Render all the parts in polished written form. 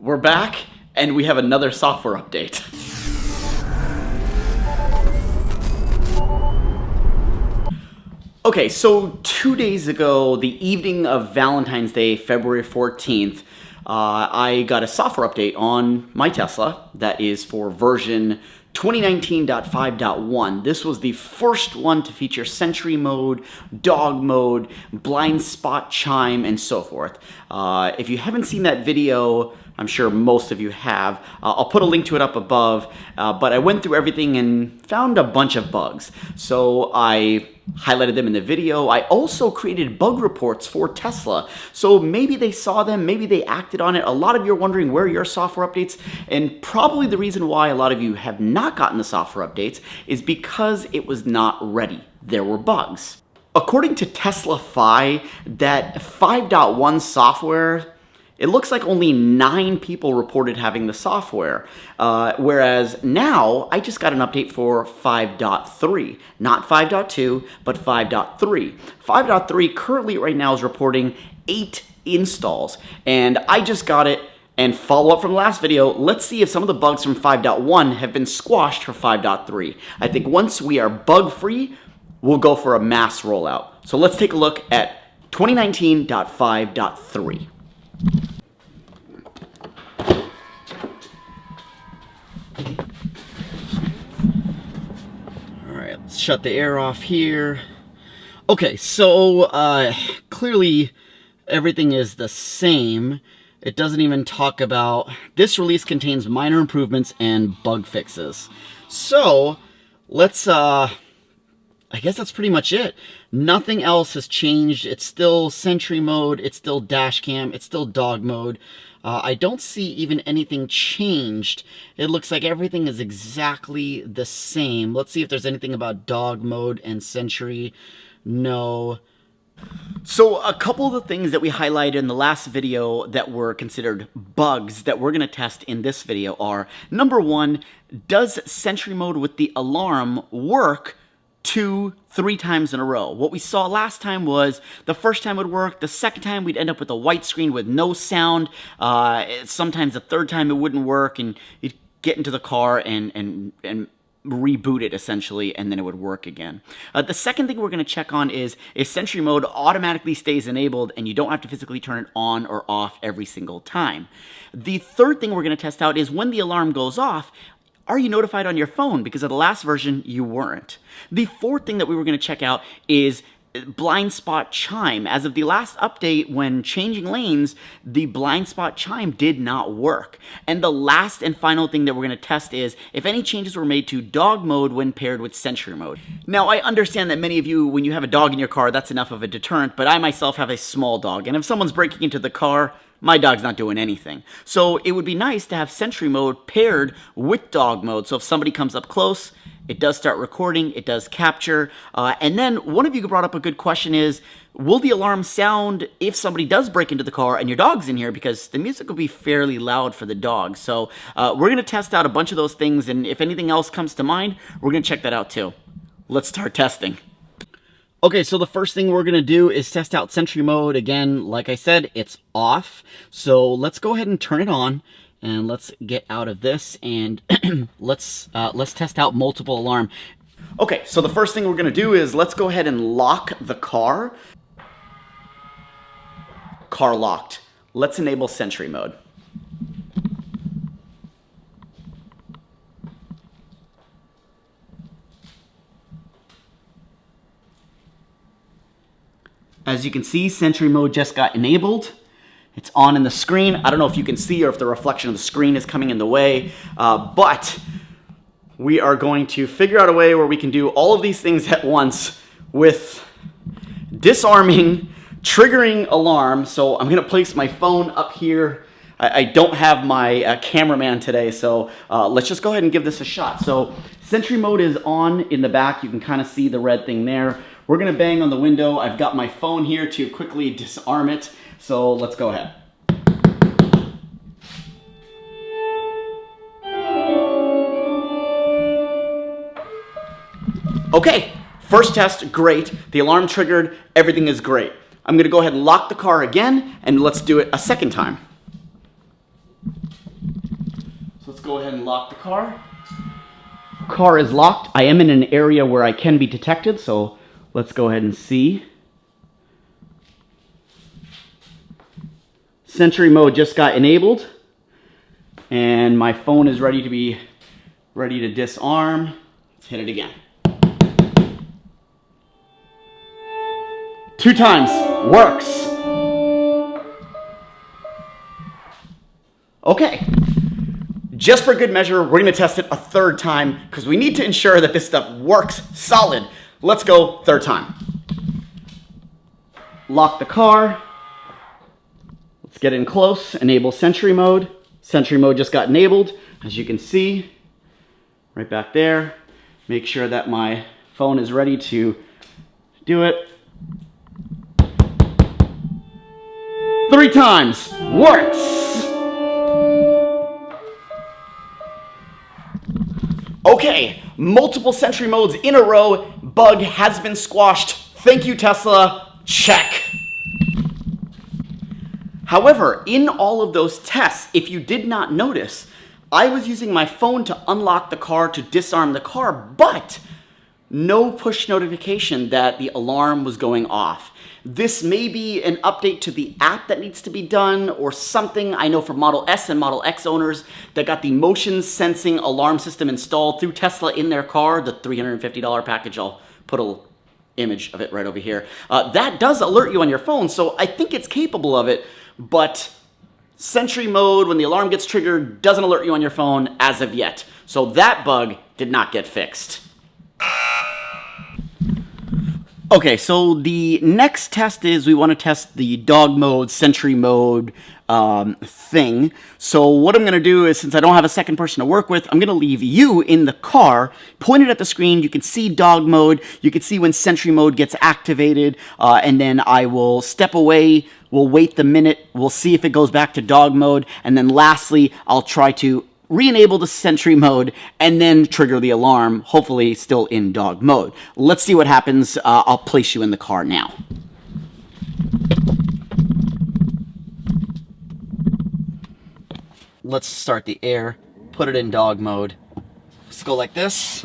We're back, and we have another software update. Okay, so 2 days ago, the evening of Valentine's Day, February 14th, I got a software update on my Tesla that is for version 2019.5.1. This was the first one to feature Sentry mode, dog mode, blind spot chime, and so forth. If you haven't seen that video, I'm sure most of you have. I'll put a link to it up above, but I went through everything and found a bunch of bugs. So I highlighted them in the video. I also created bug reports for Tesla. So maybe they saw them, maybe they acted on it. A lot of you are wondering where are your software updates, and probably the reason why a lot of you have not gotten the software updates is because it was not ready. There were bugs. According to TSLA, that 5.1 software, it looks like only 9 people reported having the software, whereas now I just got an update for 5.3, not 5.2, but 5.3. 5.3 currently right now is reporting 8 installs, and I just got it. And follow up from the last video, let's see if some of the bugs from 5.1 have been squashed for 5.3. I think once we are bug-free, we'll go for a mass rollout. So let's take a look at 2019.5.3. Alright, let's shut the air off here. Okay, so clearly everything is the same. It doesn't even talk about, this release contains minor improvements and bug fixes. So let's, I guess that's pretty much it. Nothing else has changed. It's still Sentry mode, it's still dash cam, it's still dog mode. I don't see even anything changed. It looks like everything is exactly the same. Let's see if there's anything about dog mode and Sentry. No. So a couple of the things that we highlighted in the last video that were considered bugs that we're going to test in this video are, number one, does Sentry mode with the alarm work 2-3 times in a row? What we saw last time was the first time it would work, the second time we'd end up with a white screen with no sound, sometimes the third time it wouldn't work, and you'd get into the car and reboot it essentially, and then it would work again. The second thing we're going to check on is if Sentry mode automatically stays enabled and you don't have to physically turn it on or off every single time. The third thing we're going to test out is when the alarm goes off, are you notified on your phone? Because of the last version, you weren't. The fourth thing that we were going to check out is blind spot chime. As of the last update, when changing lanes, the blind spot chime did not work. And the last and final thing that we're going to test is if any changes were made to dog mode when paired with Sentry mode. Now, I understand that many of you, when you have a dog in your car, that's enough of a deterrent, but I myself have a small dog, and if someone's breaking into the car, my dog's not doing anything. So it would be nice to have Sentry mode paired with dog mode, so if somebody comes up close, it does start recording, it does capture, and then one of you brought up a good question is, will the alarm sound if somebody does break into the car and your dog's in here? Because the music will be fairly loud for the dog. So we're going to test out a bunch of those things, and if anything else comes to mind, we're going to check that out too. Let's start testing. Okay, so the first thing we're going to do is test out Sentry mode. Again, like I said, it's off. So let's go ahead and turn it on. And let's get out of this and let's test out multiple alarm. Okay, so the first thing we're gonna do is let's go ahead and lock the car. Car locked. Let's enable Sentry mode. As you can see, Sentry mode just got enabled. It's on in the screen. I don't know if you can see or if the reflection of the screen is coming in the way, but we are going to figure out a way where we can do all of these things at once with disarming, triggering alarm. So I'm going to place my phone up here. I don't have my cameraman today, so let's just go ahead and give this a shot. So Sentry mode is on in the back. You can kind of see the red thing there. We're going to bang on the window. I've got my phone here to quickly disarm it. So let's go ahead. Okay, first test, great. The alarm triggered, everything is great. I'm gonna go ahead and lock the car again, and let's do it a second time. go ahead and lock the car. Car is locked. I am in an area where I can be detected, so let's go ahead and see. Sentry mode just got enabled, and my phone is ready to disarm. Let's hit it again. 2 times, works. Okay, just for good measure, we're gonna test it a 3rd time because we need to ensure that this stuff works solid. Let's go 3rd time. Lock the car. Let's get in close, enable Sentry mode. Sentry mode just got enabled, as you can see, right back there. Make sure that my phone is ready to do it. 3 times, works. Okay, multiple Sentry modes in a row. Bug has been squashed. Thank you, Tesla. Check. However, in all of those tests, if you did not notice, I was using my phone to unlock the car, to disarm the car, but no push notification that the alarm was going off. This may be an update to the app that needs to be done or something. I know for Model S and Model X owners that got the motion sensing alarm system installed through Tesla in their car, the $350 package. I'll put a image of it right over here. That does alert you on your phone, so I think it's capable of it, but Sentry mode, when the alarm gets triggered, doesn't alert you on your phone as of yet. So that bug did not get fixed. Okay, so the next test is we want to test the dog mode, Sentry mode thing. So what I'm going to do is, since I don't have a second person to work with, I'm going to leave you in the car, pointed at the screen. You can see dog mode. You can see when Sentry mode gets activated, and then I will step away. We'll wait the minute. We'll see if it goes back to dog mode. And then lastly, I'll try to re-enable the Sentry mode, and then trigger the alarm, hopefully still in dog mode. Let's see what happens. I'll place you in the car now. Let's start the air, put it in dog mode. Let's go like this.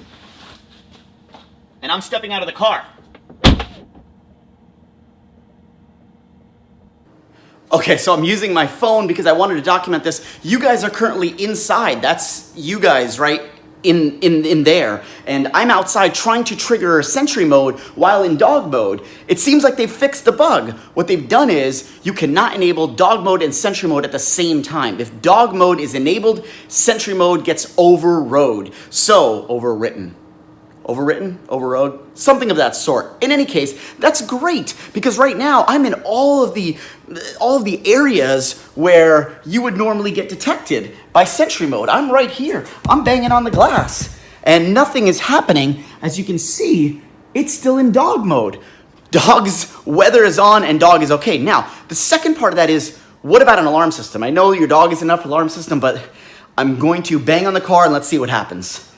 And I'm stepping out of the car. Okay, so I'm using my phone because I wanted to document this. You guys are currently inside. That's you guys, right? In there. And I'm outside trying to trigger Sentry mode while in dog mode. It seems like they've fixed the bug. What they've done is you cannot enable dog mode and Sentry mode at the same time. If dog mode is enabled, Sentry mode gets overrode. So, overwritten, overrode, something of that sort. In any case, that's great because right now I'm in all of the areas where you would normally get detected by Sentry mode. I'm right here. I'm banging on the glass and nothing is happening. As you can see, it's still in dog mode. Dog's weather is on and dog is okay. Now, the second part of that is, what about an alarm system? I know your dog is enough alarm system, but I'm going to bang on the car and let's see what happens.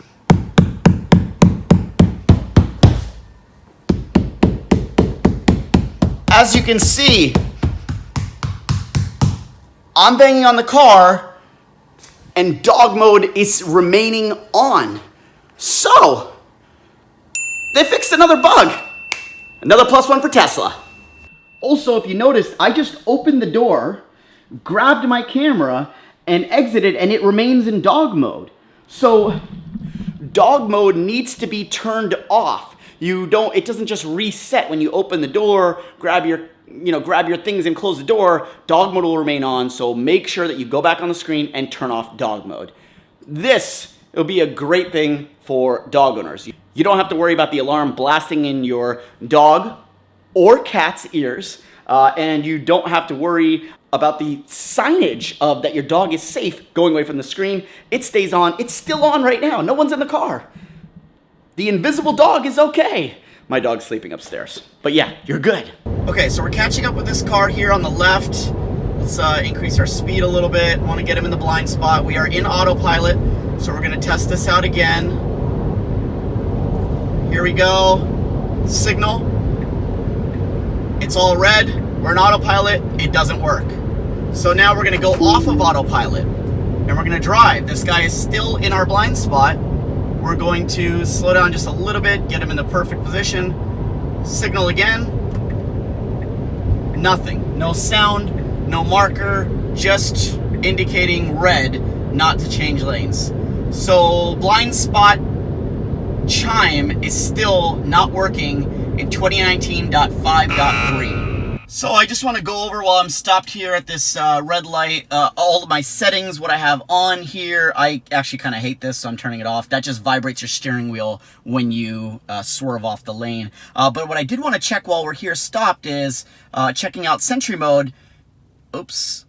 As you can see, I'm banging on the car and dog mode is remaining on. So, they fixed another bug. Another +1 for Tesla. Also, if you noticed, I just opened the door, grabbed my camera, and exited, and it remains in dog mode. So, dog mode needs to be turned off. It doesn't just reset when you open the door, grab your things and close the door. Dog mode will remain on, so make sure that you go back on the screen and turn off dog mode. Will be a great thing for dog owners. You don't have to worry about the alarm blasting in your dog or cat's ears, and you don't have to worry about the signage of that your dog is safe going away from the screen. It stays on. It's still on right now. No one's in the car. The invisible dog is okay. My dog's sleeping upstairs. But yeah, you're good. Okay, so we're catching up with this car here on the left. Let's increase our speed a little bit. Want to get him in the blind spot. We are in autopilot, so we're going to test this out again. Here we go. Signal. It's all red. We're in autopilot. It doesn't work. So now we're going to go off of autopilot. and we're gonna drive. This guy is still in our blind spot. We're going to slow down just a little bit, get him in the perfect position, signal again, nothing. No sound, no marker, just indicating red, not to change lanes. So blind spot chime is still not working in 2019.5.3. So I just want to go over while I'm stopped here at this red light, all of my settings, what I have on here. I actually kind of hate this, so I'm turning it off. That just vibrates your steering wheel when you swerve off the lane. But what I did want to check while we're here stopped is checking out Sentry mode. Oops.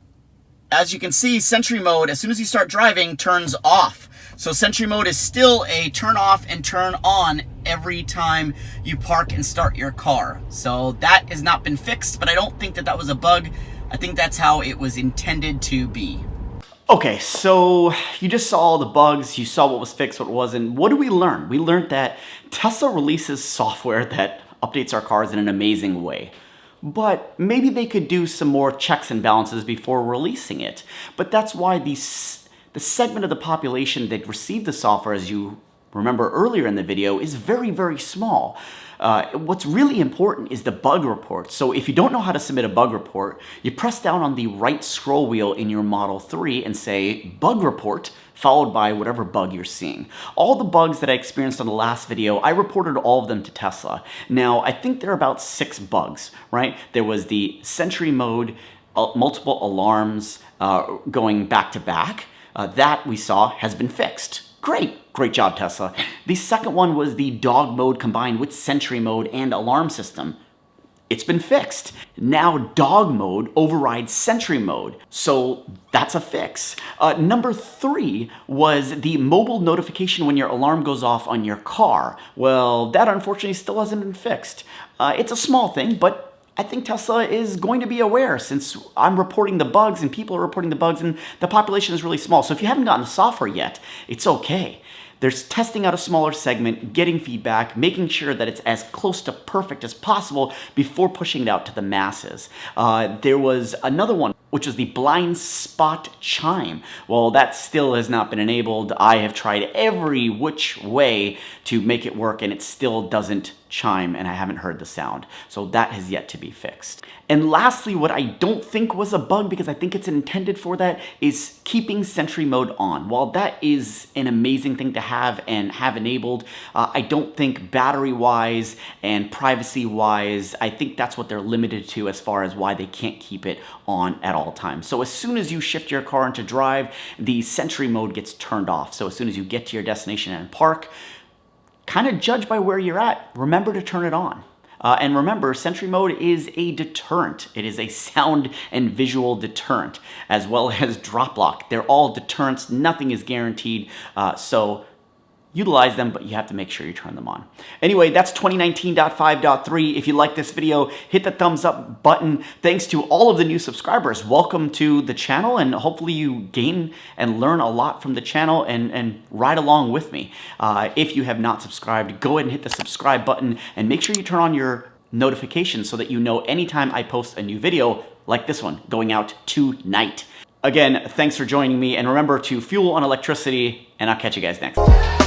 As you can see, Sentry mode, as soon as you start driving, turns off. So Sentry mode is still a turn off and turn on every time you park and start your car. So that has not been fixed, but I don't think that that was a bug. I think that's how it was intended to be. Okay, so you just saw all the bugs, you saw what was fixed, what wasn't. What did we learn? We learned that Tesla releases software that updates our cars in an amazing way. But maybe they could do some more checks and balances before releasing it. But that's why the segment of the population that received the software, as you remember earlier in the video, is very, very small. What's really important is the bug report. So if you don't know how to submit a bug report, you press down on the right scroll wheel in your Model 3 and say bug report, followed by whatever bug you're seeing. All the bugs that I experienced on the last video, I reported all of them to Tesla. Now, I think there are about 6 bugs, right? There was the Sentry mode, multiple alarms going back to back. That we saw has been fixed. Great job, Tesla. The second one was the dog mode combined with Sentry mode and alarm system. It's been fixed. Now dog mode overrides Sentry mode, so that's a fix. Number 3 was the mobile notification when your alarm goes off on your car. Well, that unfortunately still hasn't been fixed. It's a small thing, but I think Tesla is going to be aware, since I'm reporting the bugs and people are reporting the bugs and the population is really small. So if you haven't gotten the software yet, it's okay. There's testing out a smaller segment, getting feedback, making sure that it's as close to perfect as possible before pushing it out to the masses. There was another one, which was the blind spot chime. Well, that still has not been enabled. I have tried every which way to make it work and it still doesn't chime and I haven't heard the sound. So that has yet to be fixed. And lastly, what I don't think was a bug, because I think it's intended for that, is keeping Sentry mode on. While that is an amazing thing to have and have enabled, I don't think battery-wise and privacy-wise, I think that's what they're limited to as far as why they can't keep it on at all times. So as soon as you shift your car into drive, the Sentry mode gets turned off. So as soon as you get to your destination and park, kind of judge by where you're at, remember to turn it on. And remember, Sentry mode is a deterrent. It is a sound and visual deterrent, as well as drop lock. They're all deterrents. Nothing is guaranteed. So utilize them, but you have to make sure you turn them on. Anyway, that's 2019.5.3. If you like this video, hit the thumbs up button. Thanks to all of the new subscribers. Welcome to the channel, and hopefully you gain and learn a lot from the channel and ride along with me. If you have not subscribed, go ahead and hit the subscribe button and make sure you turn on your notifications so that you know anytime I post a new video like this one going out tonight. Again, thanks for joining me, and remember to fuel on electricity, and I'll catch you guys next time.